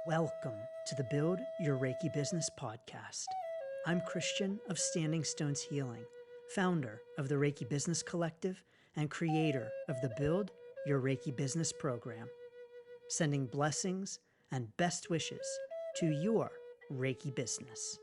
Welcome to the Build Your Reiki Business podcast. I'm Christian of Standing Stones Healing, founder of the Reiki Business Collective and creator of the Build Your Reiki Business program, sending blessings and best wishes to your Reiki business.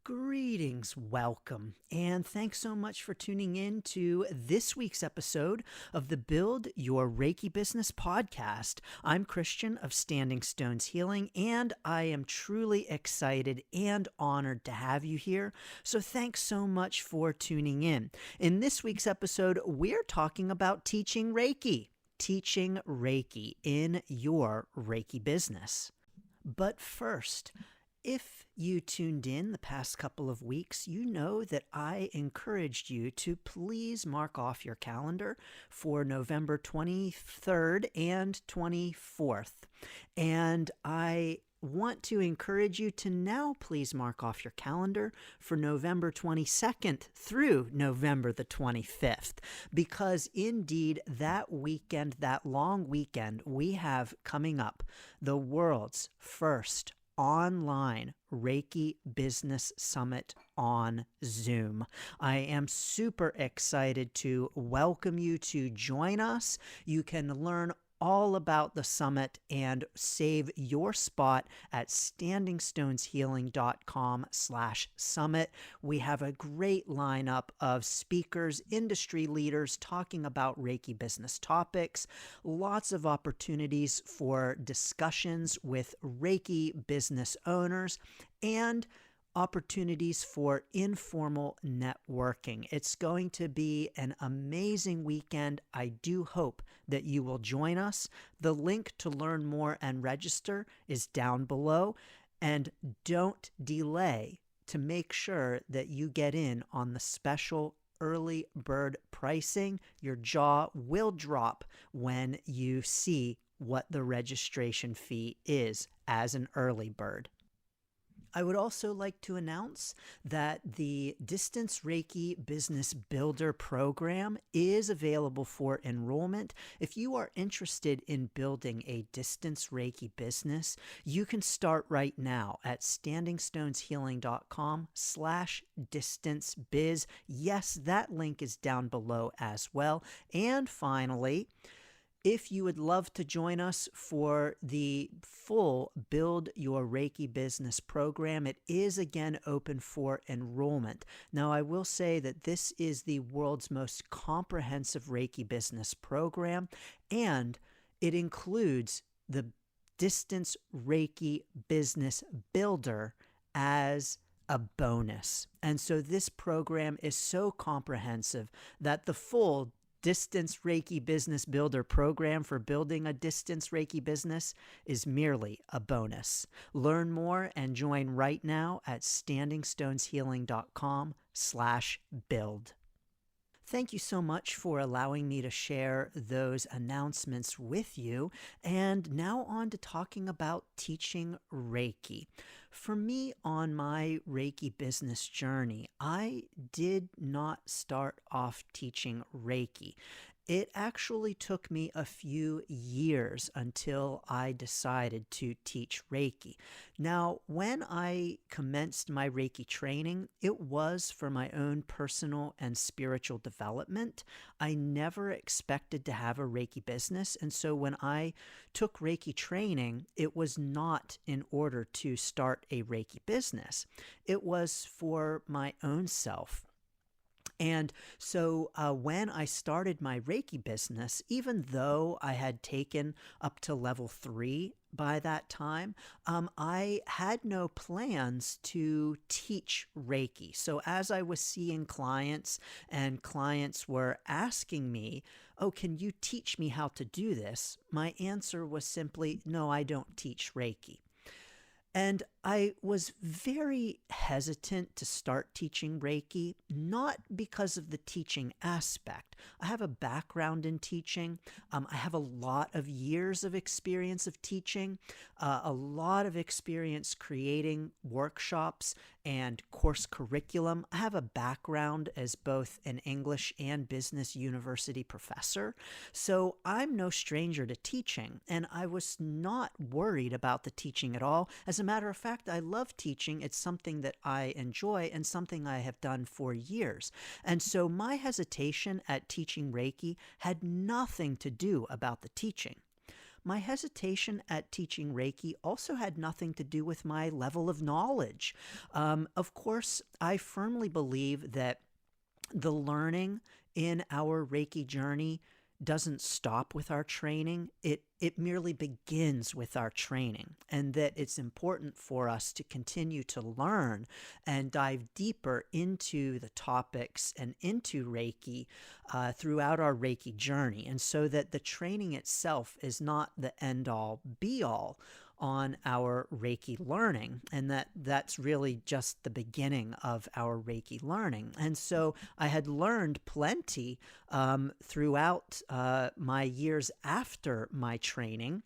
Greetings, welcome, and thanks so much for tuning in to this week's episode of the Build Your Reiki Business podcast. I'm Christian of Standing Stones Healing, and I am truly excited and honored to have you here. So thanks so much for tuning in. In this week's episode, we're talking about teaching Reiki in your Reiki business. But first, if you tuned in the past couple of weeks, you know that I encouraged you to please mark off your calendar for November 23rd and 24th. And I want to encourage you to now please mark off your calendar for November 22nd through November the 25th, because indeed that weekend, that long weekend, we have coming up the world's first online Reiki Business Summit on Zoom. I am super excited to welcome you to join us. You can learn all about the summit and save your spot at standingstoneshealing.com/summit. We have a great lineup of speakers, industry leaders talking about Reiki business topics, lots of opportunities for discussions with Reiki business owners, and opportunities for informal networking. It's going to be an amazing weekend. I do hope that you will join us. The link to learn more and register is down below. And don't delay to make sure that you get in on the special early bird pricing. Your jaw will drop when you see what the registration fee is as an early bird. I would also like to announce that the Distance Reiki Business Builder program is available for enrollment. If you are interested in building a distance Reiki business, you can start right now at standingstoneshealing.com/distancebiz. Yes, that link is down below as well. And finally, if you would love to join us for the full Build Your Reiki Business program, it is again open for enrollment. Now, I will say that this is the world's most comprehensive Reiki business program, and it includes the Distance Reiki Business Builder as a bonus. And so this program is so comprehensive that the full Distance Reiki Business Builder program for building a distance Reiki business is merely a bonus. Learn more and join right now at standingstoneshealing.com/build. Thank you so much for allowing me to share those announcements with you. And now on to talking about teaching Reiki. For me, on my Reiki business journey, I did not start off teaching Reiki. It actually took me a few years until I decided to teach Reiki. Now, when I commenced my Reiki training, it was for my own personal and spiritual development. I never expected to have a Reiki business, and so when I took Reiki training, it was not in order to start a Reiki business. It was for my own self. And so when I started my Reiki business, even though I had taken up to level 3 by that time, I had no plans to teach Reiki. So as I was seeing clients and clients were asking me, oh, can you teach me how to do this? My answer was simply, no, I don't teach Reiki. And I was very hesitant to start teaching Reiki, not because of the teaching aspect. I have a background in teaching. I have a lot of years of experience of teaching, a lot of experience creating workshops and course curriculum. I have a background as both an English and business university professor, so I'm no stranger to teaching, and I was not worried about the teaching at all. As a matter of fact, I love teaching. It's something that I enjoy and something I have done for years. And so my hesitation at teaching Reiki had nothing to do about the teaching. My hesitation at teaching Reiki also had nothing to do with my level of knowledge. Of course, I firmly believe that the learning in our Reiki journey doesn't stop with our training. It merely begins with our training, and that it's important for us to continue to learn and dive deeper into the topics and into Reiki throughout our Reiki journey. And so that the training itself is not the end all be all on our Reiki learning, and that's really just the beginning of our Reiki learning. And so I had learned plenty throughout my years after my training,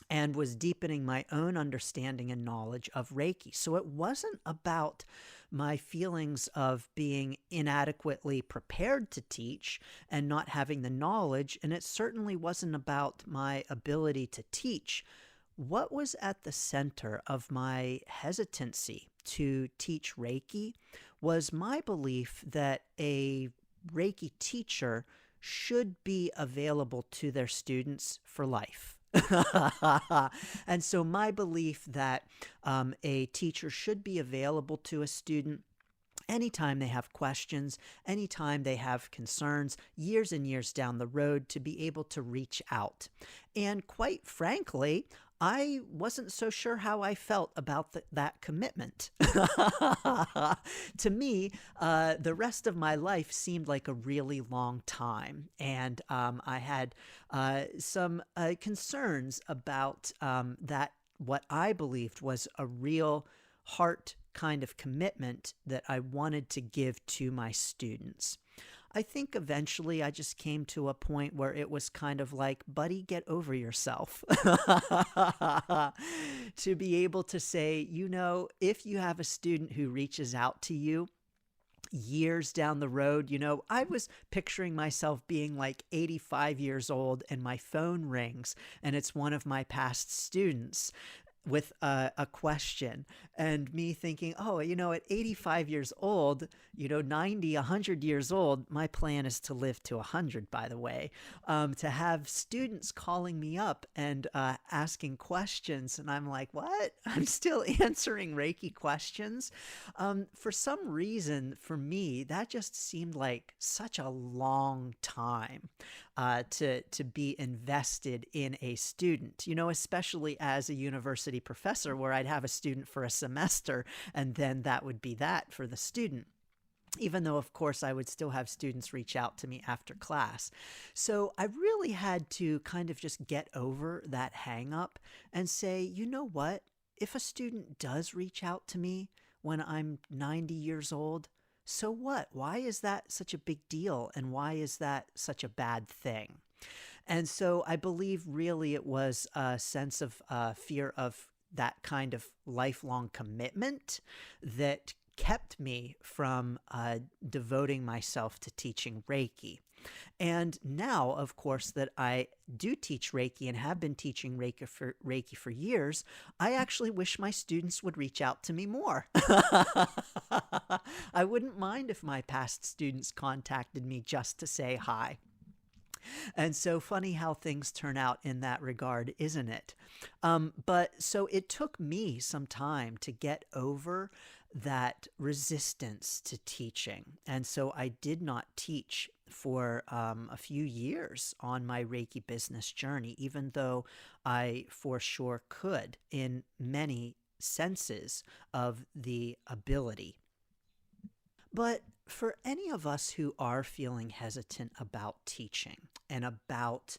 and was deepening my own understanding and knowledge of Reiki. So it wasn't about my feelings of being inadequately prepared to teach and not having the knowledge, and it certainly wasn't about my ability to teach. What was at the center of my hesitancy to teach Reiki was my belief that a Reiki teacher should be available to their students for life. And so my belief that a teacher should be available to a student anytime they have questions, anytime they have concerns, years and years down the road, to be able to reach out. And quite frankly, I wasn't so sure how I felt about that commitment. To me, the rest of my life seemed like a really long time, and I had some concerns about that, what I believed was a real heart kind of commitment that I wanted to give to my students. I think eventually I just came to a point where it was kind of like, buddy, get over yourself. To be able to say, if you have a student who reaches out to you years down the road, I was picturing myself being like 85 years old and my phone rings and it's one of my past students with a question, and me thinking, oh, at 85 years old, 90, 100 years old, my plan is to live to 100, by the way, to have students calling me up and asking questions. And I'm like, what? I'm still answering Reiki questions. For some reason, for me, that just seemed like such a long time to be invested in a student, especially as a university professor where I'd have a student for a semester and then that would be that for the student. Even though, of course, I would still have students reach out to me after class. So I really had to kind of just get over that hang up and say, you know what? If a student does reach out to me when I'm 90 years old, so what? Why is that such a big deal? And why is that such a bad thing? And so I believe really it was a sense of fear of that kind of lifelong commitment that kept me from devoting myself to teaching Reiki. And now, of course, that I do teach Reiki and have been teaching Reiki for years, I actually wish my students would reach out to me more. I wouldn't mind if my past students contacted me just to say hi. And so funny how things turn out in that regard, isn't it? But so it took me some time to get over that resistance to teaching. And so I did not teach for a few years on my Reiki business journey, even though I for sure could in many senses of the ability. But for any of us who are feeling hesitant about teaching and about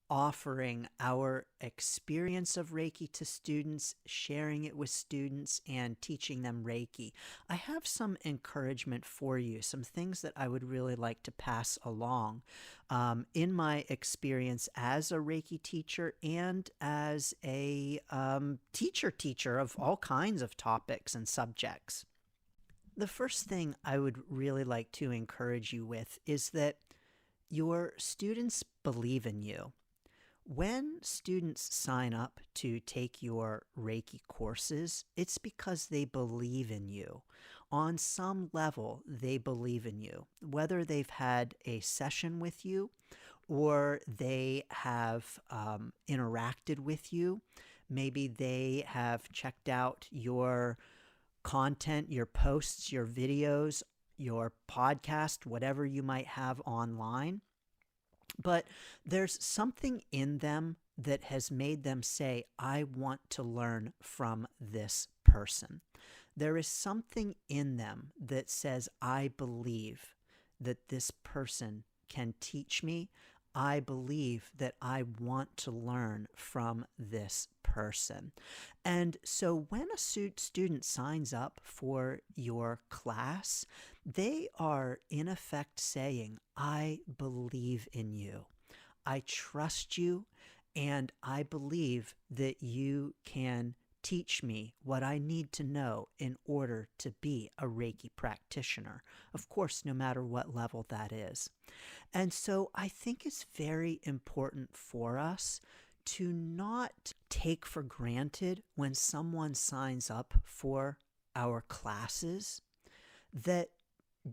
offering our experience of Reiki to students, sharing it with students, and teaching them Reiki, I have some encouragement for you, some things that I would really like to pass along in my experience as a Reiki teacher and as a teacher of all kinds of topics and subjects. The first thing I would really like to encourage you with is that your students believe in you. When students sign up to take your Reiki courses, it's because they believe in you. On some level, they believe in you. Whether they've had a session with you or they have interacted with you, maybe they have checked out your content, your posts, your videos, your podcast, whatever you might have online. But there's something in them that has made them say, I want to learn from this person. There is something in them that says, I believe that this person can teach me. I believe that I want to learn from this person. And so when a student signs up for your class, they are in effect saying, I believe in you. I trust you, and I believe that you can teach me what I need to know in order to be a Reiki practitioner. Of course, no matter what level that is. And so I think it's very important for us to not take for granted when someone signs up for our classes that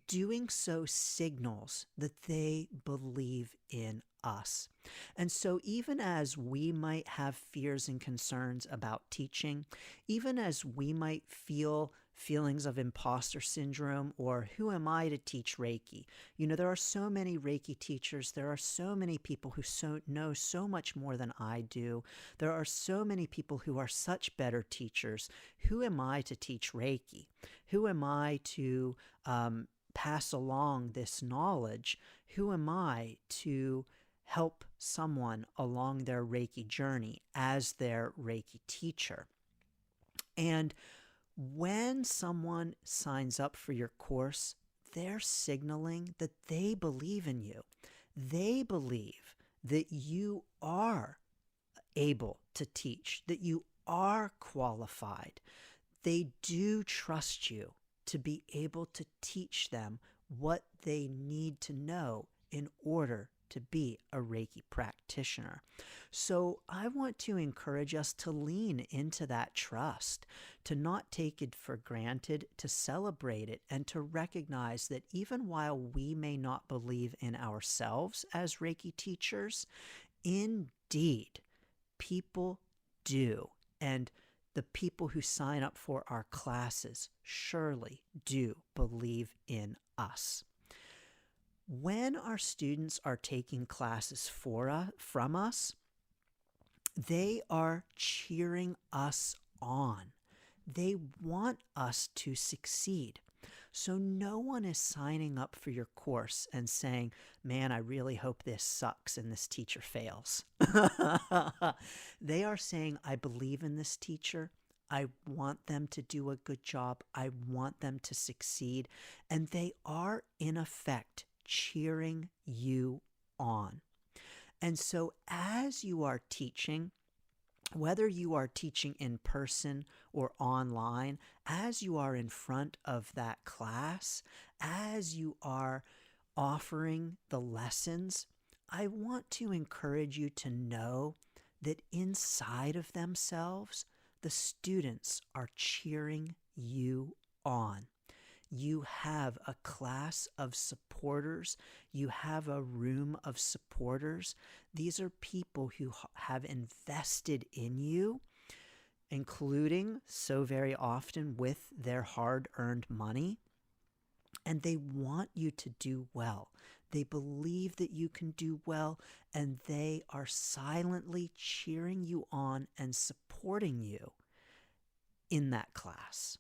doing so signals that they believe in us. And so even as we might have fears and concerns about teaching, even as we might feel feelings of imposter syndrome or who am I to teach Reiki? You know, there are so many Reiki teachers. There are so many people who know so much more than I do. There are so many people who are such better teachers. Who am I to teach Reiki? Who am I to pass along this knowledge? Who am I to help someone along their Reiki journey as their Reiki teacher? And when someone signs up for your course, they're signaling that they believe in you. They believe that you are able to teach, that you are qualified. They do trust you to be able to teach them what they need to know in order to be a Reiki practitioner. So I want to encourage us to lean into that trust, to not take it for granted, to celebrate it, and to recognize that even while we may not believe in ourselves as Reiki teachers, indeed, people do. And the people who sign up for our classes surely do believe in us. When our students are taking classes from us, they are cheering us on. They want us to succeed. So no one is signing up for your course and saying, man, I really hope this sucks and this teacher fails. They are saying, I believe in this teacher. I want them to do a good job. I want them to succeed. And they are, in effect, cheering you on. And so as you are teaching, whether you are teaching in person or online, as you are in front of that class, as you are offering the lessons, I want to encourage you to know that inside of themselves, the students are cheering you on. You have a class of supporters. You have a room of supporters. These are people who have invested in you, including so very often with their hard-earned money. And they want you to do well. They believe that you can do well, and they are silently cheering you on and supporting you in that class.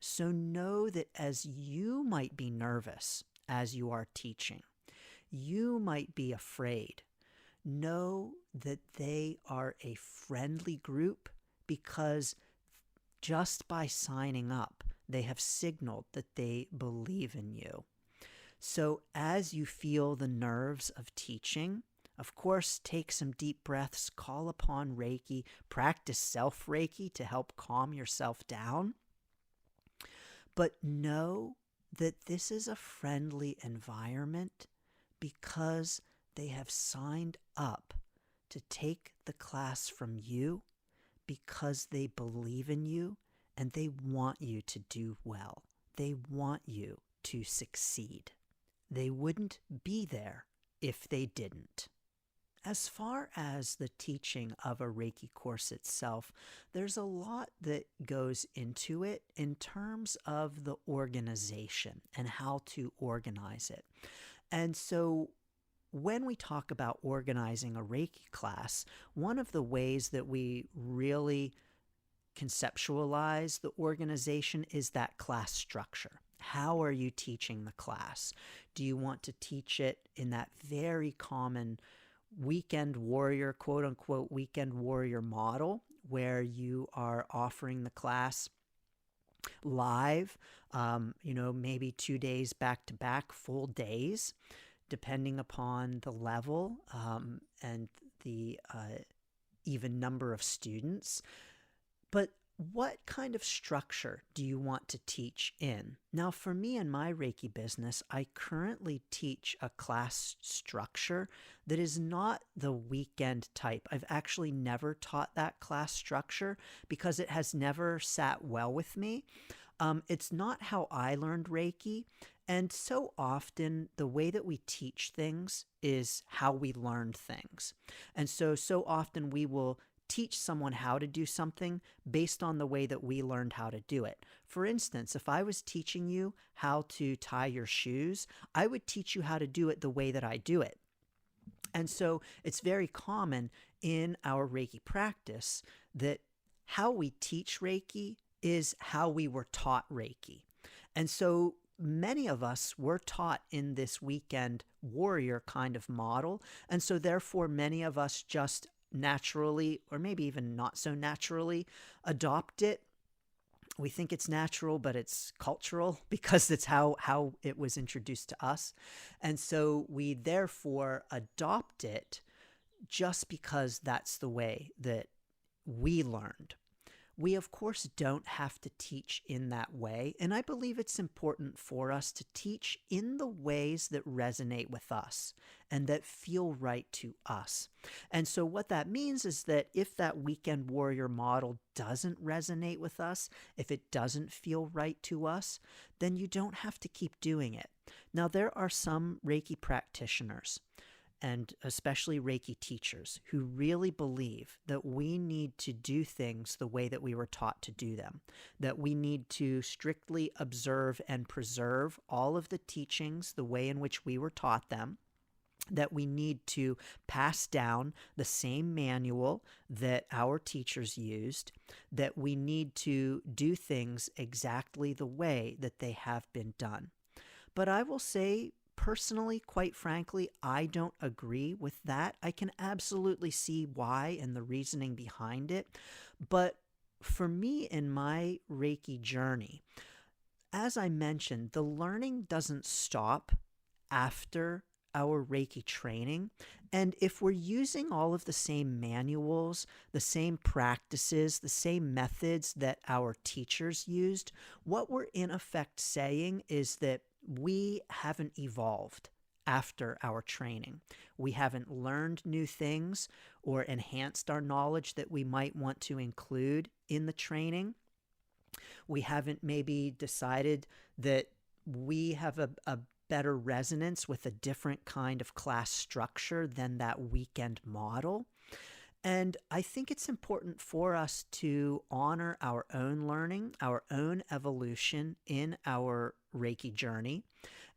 So know that as you might be nervous as you are teaching, you might be afraid, know that they are a friendly group because just by signing up, they have signaled that they believe in you. So as you feel the nerves of teaching, of course, take some deep breaths, call upon Reiki, practice self Reiki to help calm yourself down. But know that this is a friendly environment because they have signed up to take the class from you because they believe in you and they want you to do well. They want you to succeed. They wouldn't be there if they didn't. As far as the teaching of a Reiki course itself, there's a lot that goes into it in terms of the organization and how to organize it. And so when we talk about organizing a Reiki class, one of the ways that we really conceptualize the organization is that class structure. How are you teaching the class? Do you want to teach it in that very common weekend warrior, quote unquote, weekend warrior model where you are offering the class live, maybe 2 days back to back, full days, depending upon the level and the even number of students. But what kind of structure do you want to teach in? Now, for me and my Reiki business, I currently teach a class structure that is not the weekend type. I've actually never taught that class structure because it has never sat well with me. It's not how I learned Reiki. And so often the way that we teach things is how we learned things. And so often we will teach someone how to do something based on the way that we learned how to do it. For instance, if I was teaching you how to tie your shoes, I would teach you how to do it the way that I do it. And so it's very common in our Reiki practice that how we teach Reiki is how we were taught Reiki. And so many of us were taught in this weekend warrior kind of model. And so therefore many of us just naturally, or maybe even not so naturally, adopt it. We think it's natural, but it's cultural because it's how it was introduced to us. And so we therefore adopt it just because that's the way that we learned. We, of course, don't have to teach in that way, and I believe it's important for us to teach in the ways that resonate with us and that feel right to us. And so what that means is that if that weekend warrior model doesn't resonate with us, if it doesn't feel right to us, then you don't have to keep doing it. Now, there are some Reiki practitioners and especially Reiki teachers who really believe that we need to do things the way that we were taught to do them, that we need to strictly observe and preserve all of the teachings the way in which we were taught them, that we need to pass down the same manual that our teachers used, that we need to do things exactly the way that they have been done. But I will say, personally, quite frankly, I don't agree with that. I can absolutely see why and the reasoning behind it. But for me in my Reiki journey, as I mentioned, the learning doesn't stop after our Reiki training. And if we're using all of the same manuals, the same practices, the same methods that our teachers used, what we're in effect saying is that we haven't evolved after our training. We haven't learned new things or enhanced our knowledge that we might want to include in the training. We haven't maybe decided that we have a better resonance with a different kind of class structure than that weekend model. And I think it's important for us to honor our own learning, our own evolution in our Reiki journey,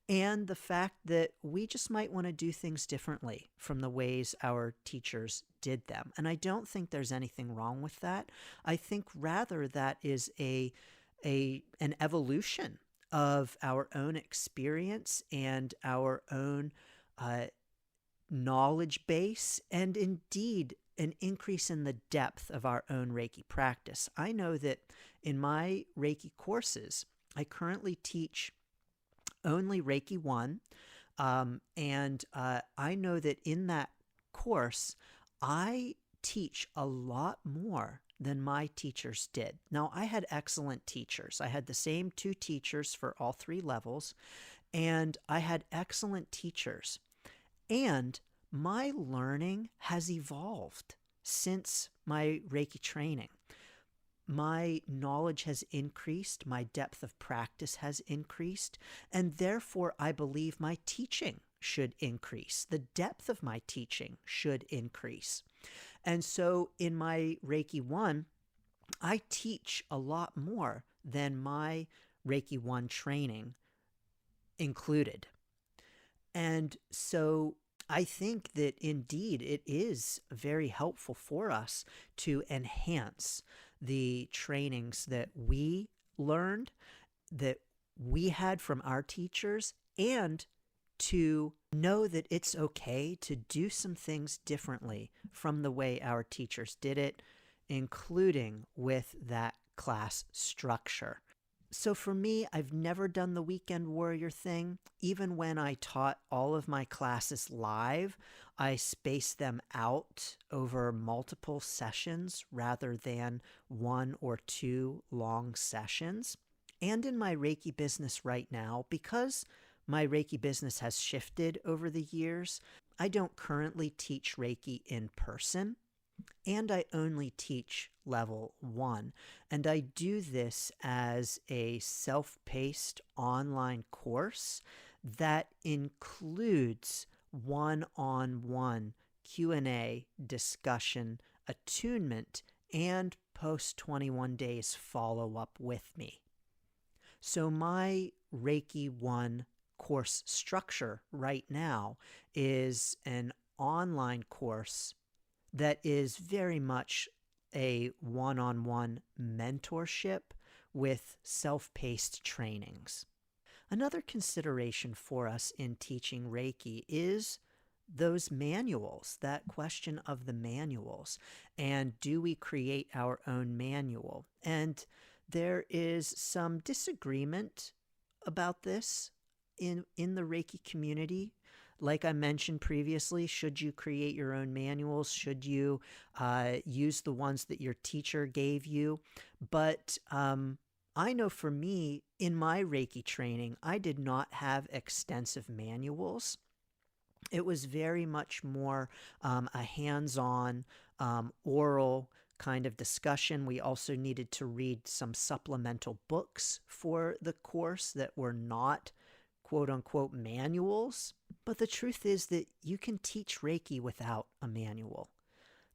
and the fact that we just might want to do things differently from the ways our teachers did them. And I don't think there's anything wrong with that. I think rather that is an evolution of our own experience and our own knowledge base and indeed an increase in the depth of our own Reiki practice. I know that in my Reiki courses, I currently teach only Reiki 1. And I know that in that course, I teach a lot more than my teachers did. Now, I had excellent teachers. I had the same 2 teachers for all 3 levels, and I had excellent teachers. And my learning has evolved since my Reiki training. My knowledge has increased, my depth of practice has increased, and therefore I believe my teaching should increase. The depth of my teaching should increase. And so in my Reiki 1, I teach a lot more than my Reiki 1 training included. And so I think that indeed it is very helpful for us to enhance the trainings that we learned, that we had from our teachers, and to know that it's okay to do some things differently from the way our teachers did it, including with that class structure. So for me, I've never done the weekend warrior thing. Even when I taught all of my classes live, I spaced them out over multiple sessions rather than 1 or 2 long sessions. And in my Reiki business right now, because my Reiki business has shifted over the years, I don't currently teach Reiki in person. And I only teach level 1. And I do this as a self-paced online course that includes one-on-one Q&A, discussion, attunement, and post 21 days follow-up with me. So my Reiki 1 course structure right now is an online course that is very much a one-on-one mentorship with self-paced trainings. Another consideration for us in teaching Reiki is those manuals, that question of the manuals. And do we create our own manual? And there is some disagreement about this in the Reiki community. Like I mentioned previously, should you create your own manuals? Should you use the ones that your teacher gave you? But I know for me, in my Reiki training, I did not have extensive manuals. It was very much more a hands-on, oral kind of discussion. We also needed to read some supplemental books for the course that were not quote-unquote manuals. But the truth is that you can teach Reiki without a manual.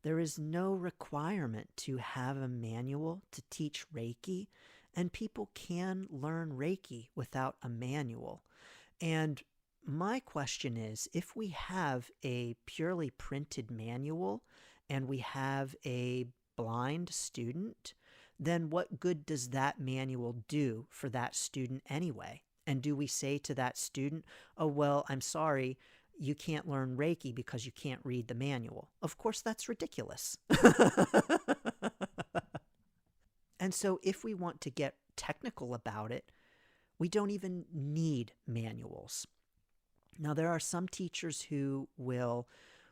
There is no requirement to have a manual to teach Reiki, and people can learn Reiki without a manual. And my question is, if we have a purely printed manual and we have a blind student, then what good does that manual do for that student anyway? And do we say to that student, oh, well, I'm sorry, you can't learn Reiki because you can't read the manual? Of course, that's ridiculous. And so if we want to get technical about it, we don't even need manuals. Now, there are some teachers who will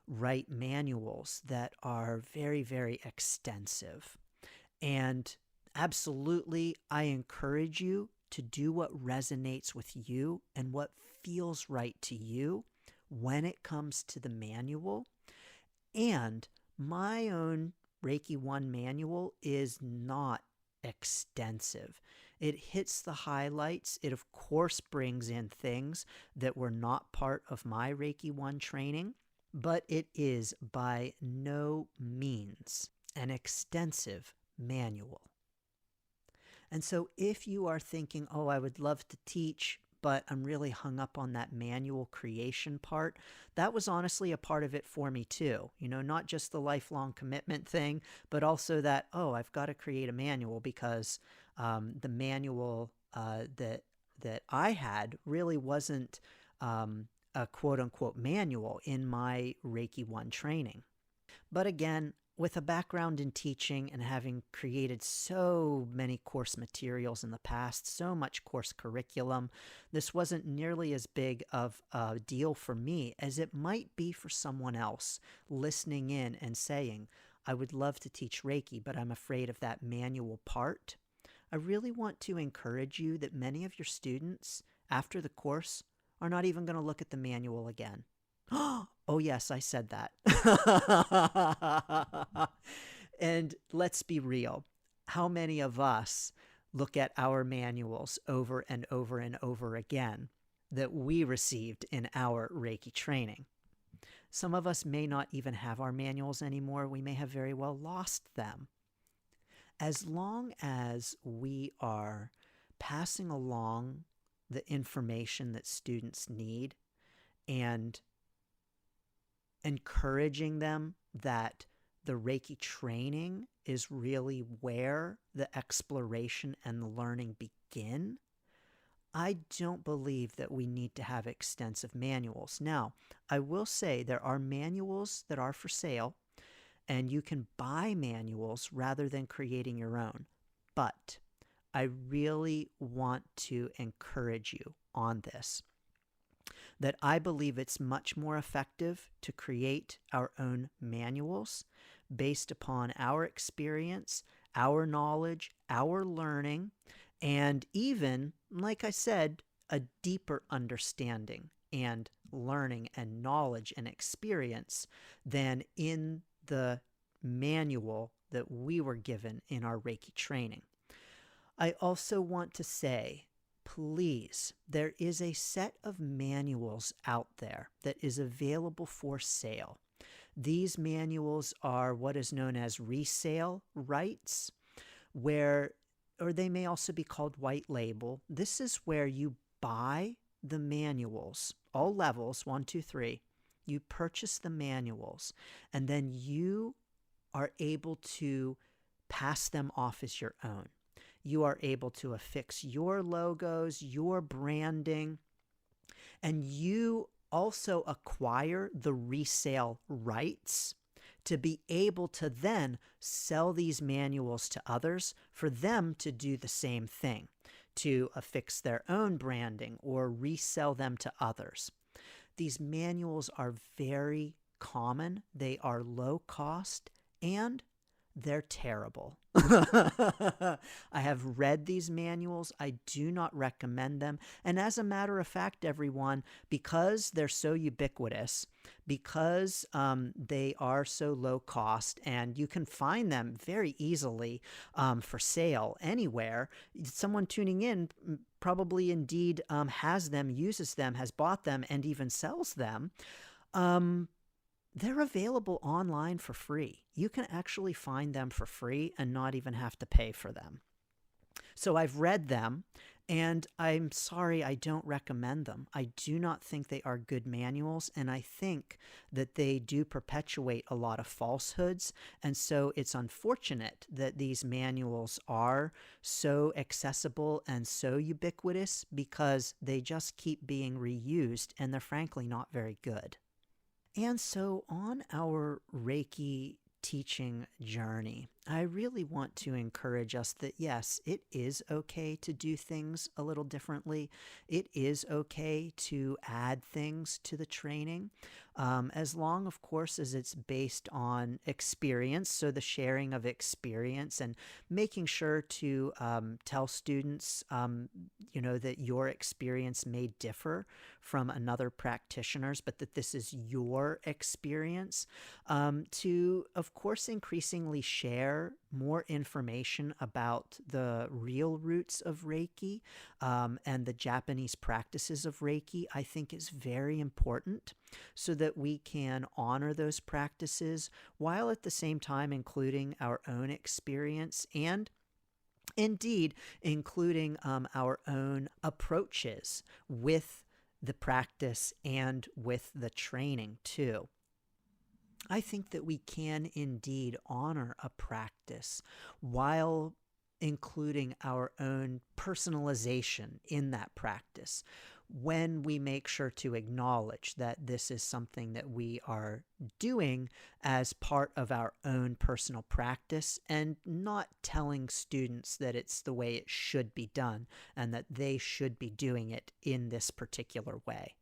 write manuals that are very, very extensive. And absolutely, I encourage you to do what resonates with you and what feels right to you when it comes to the manual. And my own Reiki 1 manual is not extensive. It hits the highlights. It, of course, brings in things that were not part of my Reiki 1 training, but it is by no means an extensive manual. And so if you are thinking, oh, I would love to teach, but I'm really hung up on that manual creation part, that was honestly a part of it for me too. You know, not just the lifelong commitment thing, but also that, oh, I've got to create a manual because the manual that I had really wasn't a quote-unquote manual in my Reiki 1 training. But again, with a background in teaching and having created so many course materials in the past, so much course curriculum, this wasn't nearly as big of a deal for me as it might be for someone else listening in and saying, I would love to teach Reiki, but I'm afraid of that manual part. I really want to encourage you that many of your students, after the course, are not even going to look at the manual again. Oh, yes, I said that. And let's be real. How many of us look at our manuals over and over and over again that we received in our Reiki training? Some of us may not even have our manuals anymore. We may have very well lost them. As long as we are passing along the information that students need and encouraging them that the Reiki training is really where the exploration and the learning begin, I don't believe that we need to have extensive manuals. Now, I will say there are manuals that are for sale, and you can buy manuals rather than creating your own. But I really want to encourage you on this, that I believe it's much more effective to create our own manuals based upon our experience, our knowledge, our learning, and even, like I said, a deeper understanding and learning and knowledge and experience than in the manual that we were given in our Reiki training. I also want to say, please, there is a set of manuals out there that is available for sale. These manuals are what is known as resale rights, or they may also be called white label. This is where you buy the manuals, all levels, 1, 2, 3. You purchase the manuals, and then you are able to pass them off as your own. You are able to affix your logos, your branding, and you also acquire the resale rights to be able to then sell these manuals to others for them to do the same thing, to affix their own branding or resell them to others. These manuals are very common, they are low cost, and they're terrible. I have read these manuals. I do not recommend them. And as a matter of fact, everyone, because they're so ubiquitous, because they are so low cost, and you can find them very easily for sale anywhere, someone tuning in probably indeed has them, uses them, has bought them, and even sells them. They're available online for free. You can actually find them for free and not even have to pay for them. So I've read them, and I'm sorry, I don't recommend them. I do not think they are good manuals, and I think that they do perpetuate a lot of falsehoods. And so it's unfortunate that these manuals are so accessible and so ubiquitous, because they just keep being reused, and they're frankly not very good. And so on our Reiki teaching journey, I really want to encourage us that yes, it is okay to do things a little differently. It is okay to add things to the training, as long, of course, as it's based on experience. So the sharing of experience and making sure to tell students, that your experience may differ from another practitioner's, but that this is your experience. To, of course, increasingly share more information about the real roots of Reiki and the Japanese practices of Reiki, I think is very important, so that we can honor those practices while at the same time including our own experience and indeed including our own approaches with the practice and with the training too. I think that we can indeed honor a practice while including our own personalization in that practice. when we make sure to acknowledge that this is something that we are doing as part of our own personal practice and not telling students that it's the way it should be done and that they should be doing it in this particular way.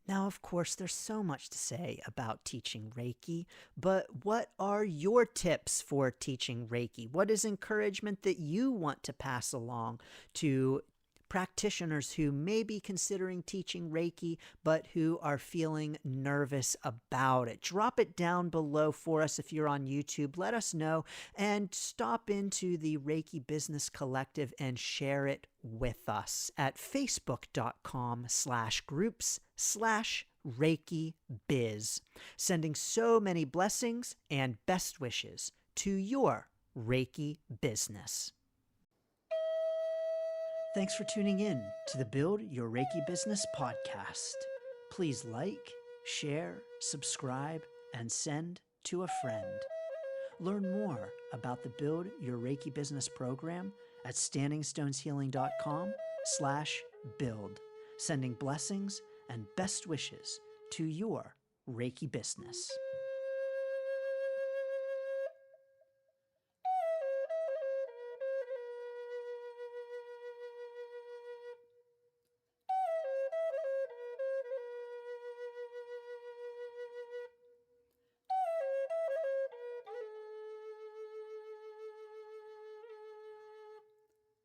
Now, of course, there's so much to say about teaching Reiki, but what are your tips for teaching Reiki? What is encouragement that you want to pass along to practitioners who may be considering teaching Reiki, but who are feeling nervous about it? Drop it down below for us if you're on YouTube. Let us know and stop into the Reiki Business Collective and share it with us at facebook.com/groups/Reiki Biz. Sending so many blessings and best wishes to your Reiki business. Thanks for tuning in to the Build Your Reiki Business podcast. Please like, share, subscribe, and send to a friend. Learn more about the Build Your Reiki Business program at standingstoneshealing.com/build. Sending blessings and best wishes to your Reiki business.